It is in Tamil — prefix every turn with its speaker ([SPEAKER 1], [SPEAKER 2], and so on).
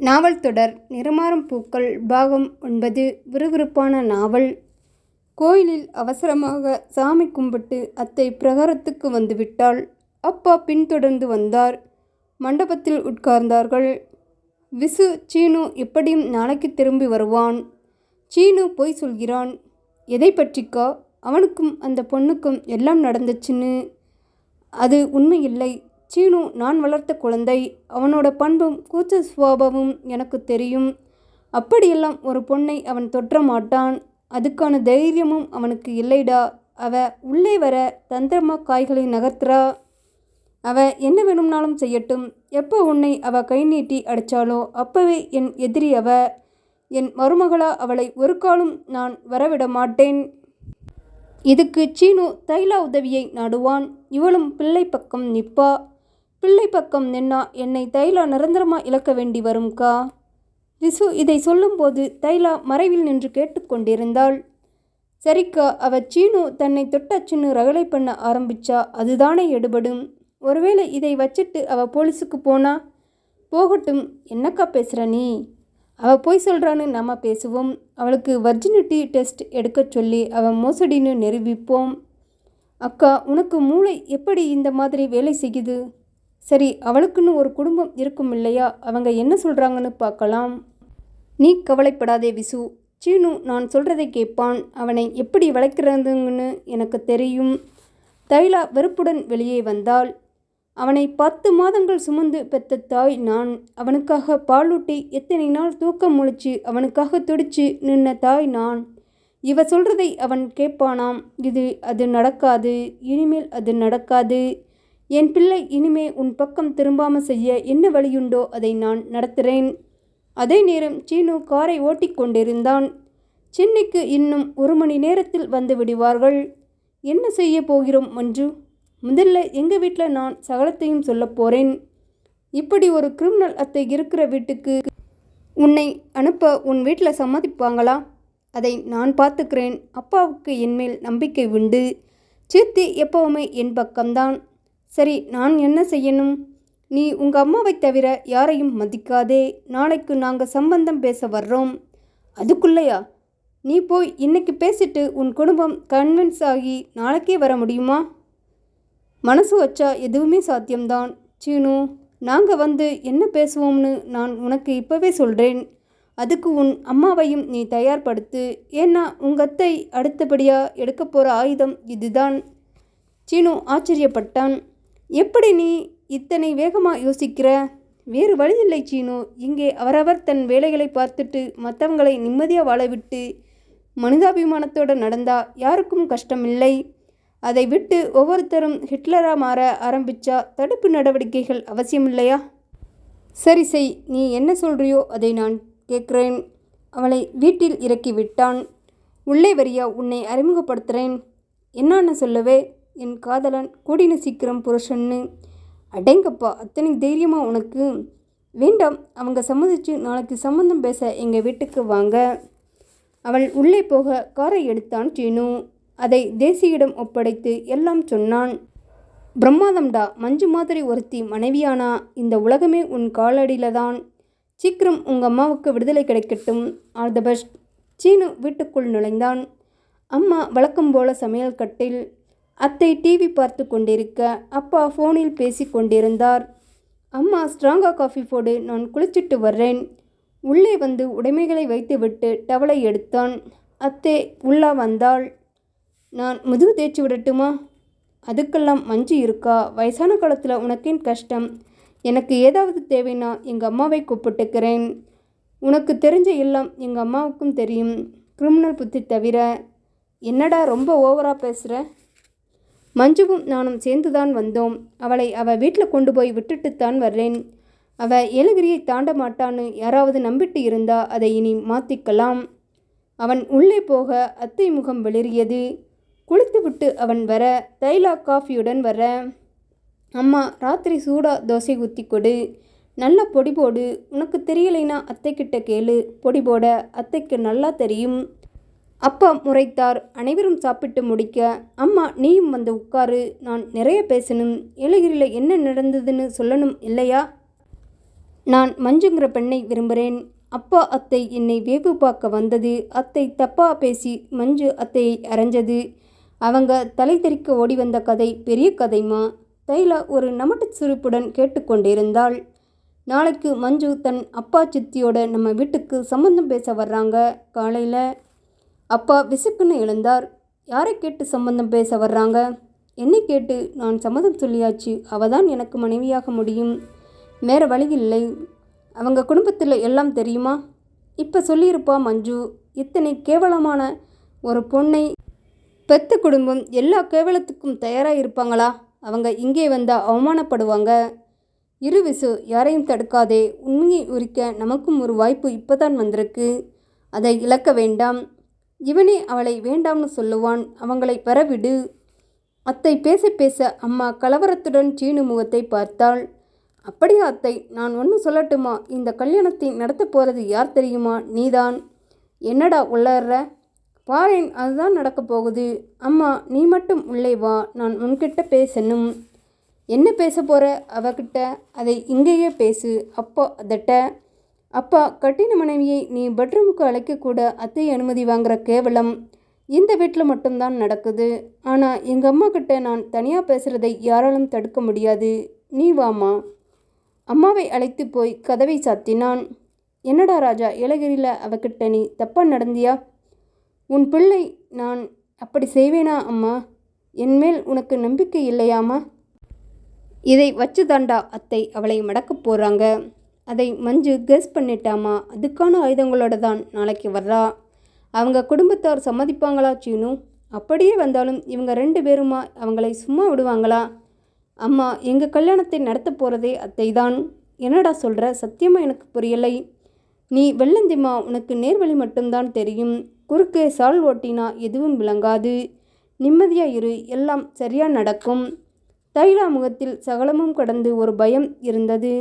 [SPEAKER 1] நாவல் தொடர் நிறமாறும் பூக்கள் பாகம் 9. விறுவிறுப்பான நாவல். கோயிலில் அவசரமாக சாமி கும்பிட்டு அத்தை பிரகாரத்துக்கு வந்துவிட்டாள். அப்பா பின்தொடர்ந்து வந்தார். மண்டபத்தில் உட்கார்ந்தார்கள். விசு, சீனு எப்படியும் நாளைக்கு திரும்பி வருவான். சீனு பொய் சொல்கிறான். எதை பற்றிக்கா? அவனுக்கும் அந்த பொண்ணுக்கும் எல்லாம் நடந்துச்சுன்னு. அது உண்மையில்லை. சீனு நான் வளர்த்த குழந்தை. அவனோட பண்பும் கூச்ச சுபாவமும் எனக்கு தெரியும். அப்படியெல்லாம் ஒரு பொண்ணை அவன் தொற்ற மாட்டான். அதுக்கான தைரியமும் அவனுக்கு இல்லைடா. அவ உள்ளே வர தந்திரமா காய்களை நகர்த்துறா. அவ என்ன வேணும்னாலும் செய்யட்டும். எப்போ உன்னை அவ கை நீட்டி அடித்தாளோ அப்பவே என் எதிரி அவ. என் மருமகளா அவளை ஒரு காலும் நான் வரவிட மாட்டேன். இதுக்கு சீனு தைலா உதவியை நாடுவான். இவளும் பிள்ளை பக்கம் நிற்பா. பிள்ளை பக்கம் நின்னா என்னை தைலா நிரந்தரமாக இழக்க வேண்டி வரும்க்கா. விசு இதை சொல்லும்போது தைலா மறைவில் நின்று கேட்டுக்கொண்டிருந்தாள். சரிக்கா, அவ சீனு தன்னை தொட்டாச்சுன்னு ரகளை பண்ண ஆரம்பிச்சா அதுதானே எடுபடும். ஒருவேளை இதை வச்சுட்டு அவ போலீஸுக்கு போனா? போகட்டும். என்னக்கா பேசுகிற நீ? அவ போய் சொல்கிறான்னு நம்ம பேசுவோம். அவளுக்கு வர்ஜினிட்டி டெஸ்ட் எடுக்க சொல்லி அவ மோசடின்னு நிரூபிப்போம். அக்கா, உனக்கு மூளை எப்படி இந்த மாதிரி வேலை செய்யுது? சரி, அவளுக்குன்னு ஒரு குடும்பம் இருக்கும் இல்லையா? அவங்க என்ன சொல்கிறாங்கன்னு பார்க்கலாம். நீ கவலைப்படாதே விசு. சீனு நான் சொல்கிறதை கேட்பான். அவனை எப்படி வளர்க்கிறதுங்கன்னு எனக்கு தெரியும். தைலா வெறுப்புடன் வெளியே வந்தாள். அவனை 10 மாதங்கள் சுமந்து பெற்ற தாய் நான். அவனுக்காக பாலூட்டி எத்தனை நாள் தூக்கம் முழிச்சு அவனுக்காக துடிச்சு நின்ன தாய் நான். இவ சொல்கிறதை அவன் கேட்பானாம். அது நடக்காது. இனிமேல் அது நடக்காது. என் பிள்ளை இனிமே உன் பக்கம் திரும்பாமல் செய்ய என்ன வழியுண்டோ அதை நான் நடத்துகிறேன். அதே நேரம் சீனு காரை ஓட்டிக் கொண்டிருந்தான். சென்னைக்கு இன்னும் 1 மணி நேரத்தில் வந்து விடுவார்கள். என்ன செய்ய போகிறோம் மஞ்சு? முதல்ல எங்கள் வீட்டில் நான் சகலத்தையும் சொல்ல போகிறேன். இப்படி ஒரு கிரிமினல் அத்தை இருக்கிற வீட்டுக்கு உன்னை அனுப்ப உன் வீட்டில் சம்மதிப்பாங்களா? அதை நான் பார்த்துக்கிறேன். அப்பாவுக்கு என்மேல் நம்பிக்கை உண்டு. சித்தி எப்போவுமே என் பக்கம்தான். சரி, நான் என்ன செய்யணும்? நீ உங்கள் அம்மாவை தவிர யாரையும் மதிக்காதே. நாளைக்கு நாங்கள் சம்பந்தம் பேச வர்றோம். அதுக்குள்ளையா? நீ போய் இன்னைக்கு பேசிட்டு உன் குடும்பம் கன்வின்ஸ் ஆகி நாளைக்கே வர முடியுமா? மனசு வச்சா எதுவுமே சாத்தியம்தான். சீனு, நாங்கள் வந்து என்ன பேசுவோம்னு நான் உனக்கு இப்போவே சொல்கிறேன். அதுக்கு உன் அம்மாவையும் நீ தயார்படுத்து. ஏன்னா உங்கள் அத்தை அடுத்தபடியாக எடுக்க போகிற ஆயுதம் இதுதான். சீனு ஆச்சரியப்பட்டான். எப்படி நீ இத்தனை வேகமாக யோசிக்கிற? வேறு வழியில்லை சீனு. இங்கே அவரவர் தன் வேலைகளை பார்த்துட்டு மற்றவங்களை நிம்மதியாக வாழவிட்டு மனிதாபிமானத்தோடு நடந்தா யாருக்கும் கஷ்டமில்லை. அதை விட்டு ஒவ்வொருத்தரும் ஹிட்லராக மாற ஆரம்பித்தா தடுப்பு நடவடிக்கைகள் அவசியமில்லையா? சரி செய். நீ என்ன சொல்கிறியோ அதை நான் கேட்குறேன். அவளை வீட்டில் இறக்கி விட்டான். உள்ளே வரியா, உன்னை அறிமுகப்படுத்துகிறேன். என்னான்னு சொல்லவே? என் காதலன், கூடின சீக்கிரம் புருஷன்னு. அடேங்கப்பா, அத்தனை தைரியமா உனக்கு? வேண்டாம், அவங்க சம்மதிச்சு நாளைக்கு சம்மந்தம் பேச எங்கள் வீட்டுக்கு வாங்க. அவள் உள்ளே போக காரை எடுத்தான் சீனு. அதை தேசியிடம் ஒப்படைத்து எல்லாம் சொன்னான். பிரம்மாதம்டா. மஞ்சு மாதிரி ஒருத்தி மனைவியானா இந்த உலகமே உன் காலடியில் தான். சீக்கிரம் உங்கள் அம்மாவுக்கு விடுதலை கிடைக்கட்டும். All the best. சீனு வீட்டுக்குள் நுழைந்தான். அம்மா வழக்கம் போல சமையல் கட்டில். அத்தை டிவி பார்த்து கொண்டிருக்க அப்பா ஃபோனில் பேசி கொண்டிருந்தார். அம்மா ஸ்ட்ராங்காக காஃபி போடு, நான் குளிச்சுட்டு வர்றேன். உள்ளே வந்து உடைமைகளை வைத்துவிட்டு டவலை எடுத்தான். அத்தை உள்ளா வந்தாள். நான் முதுகு தேய்ச்சி விடட்டுமா? அதுக்கெல்லாம் மஞ்சு இருக்கா? வயசான காலத்தில் உனக்கேன் கஷ்டம்? எனக்கு ஏதாவது தேவைன்னா எங்கள் அம்மாவை கூப்பிட்டுக்கிறேன். உனக்கு தெரிஞ்ச எல்லாம் எங்கள் அம்மாவுக்கும் தெரியும், கிரிமினல் புத்தி தவிர. என்னடா ரொம்ப ஓவராக பேசுகிற? மஞ்சுவும் நானும் சேர்ந்துதான் வந்தோம். அவளை வீட்டில் கொண்டு போய் விட்டுட்டுத்தான் வர்றேன். ஏலகிரியை தாண்ட மாட்டான்னு யாராவது நம்பிட்டு இருந்தா அதை இனி மாற்றிக்கலாம். அவன் உள்ளே போக அத்தை முகம் வெளிரியது. குளித்துவிட்டு அவன் வர தைலா காஃபியுடன் வர, அம்மா ராத்திரி சூடா தோசை ஊற்றி கொடு, நல்லா பொடி போடு. உனக்கு தெரியலைன்னா அத்தைக்கிட்ட கேளு. பொடி போட அத்தைக்கு நல்லா தெரியும். அப்பா முறைத்தார். அனைவரும் சாப்பிட்டு முடிக்க, அம்மா நீயும் வந்து உட்காரு, நான் நிறைய பேசணும். ஏலகிரியில் என்ன நடந்ததுன்னு சொல்லணும் இல்லையா? நான் மஞ்சுங்கிற பெண்ணை விரும்புகிறேன். அப்பா அத்தை என்னை வேவு பார்க்க வந்தது. அத்தை தப்பாக பேசி மஞ்சு அத்தையை அரைஞ்சது. அவங்க தலை தெறிக்க ஓடி வந்த கதை பெரிய கதைமா. தைலா ஒரு நமட்டு சிரிப்புடன் கேட்டுக்கொண்டிருந்தாள். நாளைக்கு மஞ்சு தன் அப்பா சித்தியோட நம்ம வீட்டுக்கு சம்மந்தம் பேச வர்றாங்க. காலையில் அப்பா விசுக்குன்னு எழுந்தார். யாரை கேட்டு சம்மந்தம் பேச வர்றாங்க? என்னை கேட்டு. நான் சம்மதம் சொல்லியாச்சு. அவள் தான் எனக்கு மனைவியாக முடியும். வேறு வழி இல்லை. அவங்க குடும்பத்தில் எல்லாம் தெரியுமா? இப்போ சொல்லியிருப்பா மஞ்சு. இத்தனை கேவலமான ஒரு பொண்ணை பெத்த குடும்பம் எல்லா கேவலத்துக்கும் தயாராக இருப்பாங்களா? அவங்க இங்கே வந்தால் அவமானப்படுவாங்க. இரு விசு, யாரையும் தடுக்காதே. உண்மையை உரிக்க நமக்கும் ஒரு வாய்ப்பு இப்போ தான் வந்திருக்கு. அதை இழக்க வேண்டாம். இவனே அவளை வேண்டாம்னு சொல்லுவான். அவங்களை வரவிடு. அத்தை பேச பேச அம்மா கலவரத்துடன் சீனு முகத்தை பார்த்தாள். அப்படியா அத்தை? நான் ஒன்று சொல்லட்டுமா? இந்த கல்யாணத்தை நடத்த போகிறது யார் தெரியுமா? நீதான். என்னடா உள்ளற? பாரேன், அதுதான் நடக்க போகுது. அம்மா, நீ மட்டும் உள்ளே வா. நான் உன்கிட்ட பேசணும். என்ன பேச போகிற அவகிட்ட? அதை இங்கேயே பேசு. அப்பா அதட்ட. அப்பா, கட்டின மனைவியை நீ பெட்ரூமுக்கு அழைக்கக்கூட அத்தை அனுமதி வாங்குற கேவலம் இந்த வீட்டில் மட்டும்தான் நடக்குது. ஆனால் எங்கள் அம்மா கிட்ட நான் தனியாக பேசுகிறதை யாராலும் தடுக்க முடியாது. நீ வாமா. அம்மாவை அழைத்து போய் கதவை சாத்தினான். என்னடா ராஜா, ஏலகிரியில் அவகிட்ட நீ தப்பாக நடந்தியா? உன் பிள்ளை. நான் அப்படி செய்வேனா அம்மா? என்மேல் உனக்கு நம்பிக்கை இல்லையாம்மா? இதை வச்சு தாண்டா அத்தை அவளை மடக்கப் போகிறாங்க. அதை மஞ்சு கெஸ் பண்ணிட்டாமா. அதுக்கான ஆயுதங்களோட தான் நாளைக்கு வர்றா. அவங்க குடும்பத்தார் சம்மதிப்பாங்களா சீனு? அப்படியே வந்தாலும் இவங்க 2 பேருமா அவங்களை சும்மா விடுவாங்களா? அம்மா, எங்கள் கல்யாணத்தை நடத்த போகிறதே அத்தை தான். என்னடா சொல்கிற? சத்தியமாக எனக்கு புரியலை. நீ வெள்ளந்திம்மா, உனக்கு நேர்வழி மட்டும்தான் தெரியும். குறுக்கே சால் ஓட்டினா எதுவும் விளங்காது. நிம்மதியாக இரு, எல்லாம் சரியாக நடக்கும். தைலா முகத்தில் சகலமும் கடந்து ஒரு பயம் இருந்தது.